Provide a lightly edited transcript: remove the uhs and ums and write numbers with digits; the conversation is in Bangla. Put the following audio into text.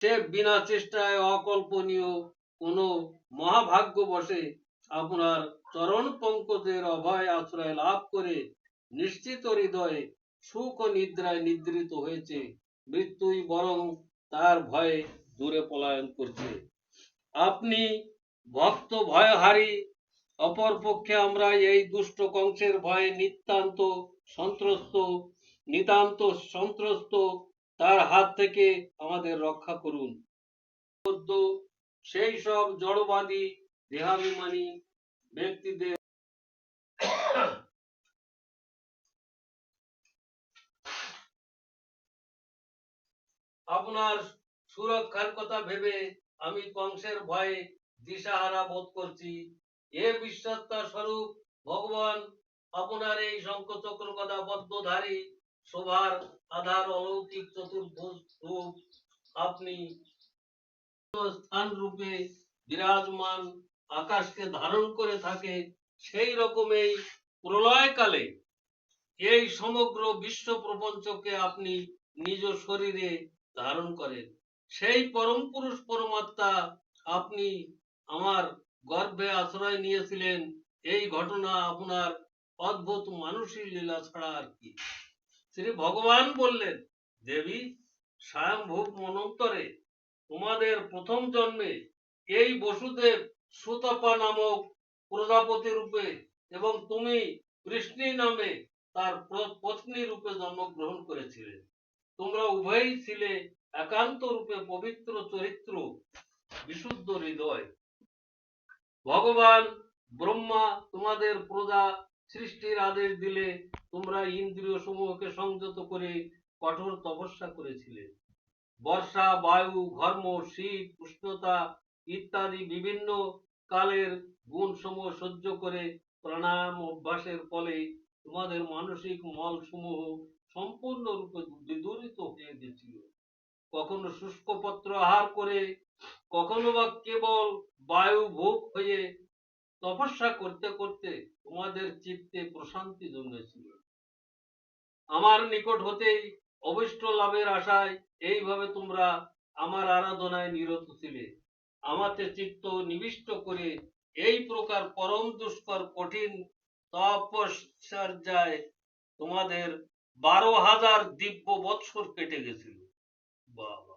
সে বিনা চেষ্টায় অকল্পনীয় কোন মহাভাগ্য বসে আপনার চরণ পঙ্কজের অভয় আশ্রয় লাভ করে নিশ্চিত হৃদয়ে সুখ ও নিদ্রায় নিদ্রিত হয়েছে। মৃত্যুই বরং তার ভয়ে দূরে পলায়ন করছে। আপনি ভক্ত ভয়হারী, অপরপক্ষে আমরা এই দুষ্ট কংসের ভয়ে নিতান্ত সন্ত্রস্ত। তার হাত থেকে আমাদের রক্ষা করুন। সেই সব জড়বাদী দেহাভিমানী ব্যক্তিদের আপনার সুরক্ষার কথা ভেবে আমি কংসের ভয়ে দিশাহারা বোধ করছি। এ বিশ্বস্তা স্বরূপ ভগবান আপনার এই শঙ্খচক্র গদা পদ্মধারী শোভার আধার অলৌকিক চতুর্ভুজ রূপ আপনি স্থান রূপে বিরাজমান আকাশকে ধারণ করে থাকে, সেই রকম এই প্রলয়কালে এই সমগ্র বিশ্ব প্রপঞ্চকে আপনি নিজ শরীরে ধারণ করেন। সেই পরম পুরুষ পরমাত্মা আপনি আমার গর্ভে আশ্রয় নিয়েছিলেন। এই ঘটনা আপনার অদ্ভুত মানুষের লীলা ছাড়া আর কি। শ্রী ভগবান বললেন, দেবী, স্বয়ংভূ মনন্তরে তোমাদের প্রথম জন্মে এই বসুদেব সুতপা নামক প্রজাপতি রূপে এবং তুমি কৃষ্ণী নামে তার পত্নী রূপে জন্মগ্রহণ করেছিলে। তোমরা উভয়ই ছিলে একান্ত রূপে পবিত্র চরিত্র, বিশুদ্ধ হৃদয়। ভগবান ব্রহ্মা তোমাদের প্রজা সৃষ্টির আদেশ দিলে তোমরা ইন্দ্রিয় সমূহকে সংযত করে কঠোর তপস্যা করেছিলে। বর্ষা, বায়ু, ঘর্ম, শীত, উষ্ণতা ইত্যাদি বিভিন্ন কালের গুণ সমূহ সহ্য করে প্রাণায়াম অভ্যাসের ফলে তোমাদের মানসিক মল সমূহ সম্পূর্ণরূপে বিদূরিত হয়ে গেছিল। কখনো শুষ্ক পত্র আহার করে, কখনো বা কেবল বায়ু ভোগ হয়ে তপস্যা করতে করতে তোমাদের চিত্তে প্রশান্তি জন্মেছিল। আমার নিকট হতেই অভিষ্ট লাভের আশায় এইভাবে তোমরা আমার আরাধনায় নিরত ছিলে। আমাতে চিত্ত নিবিষ্ট করে এই প্রকার পরম দুষ্কর কঠিন তপস্যায় তোমাদের 12,000 দিব্য বৎসর কেটে গেছিল। বাবা!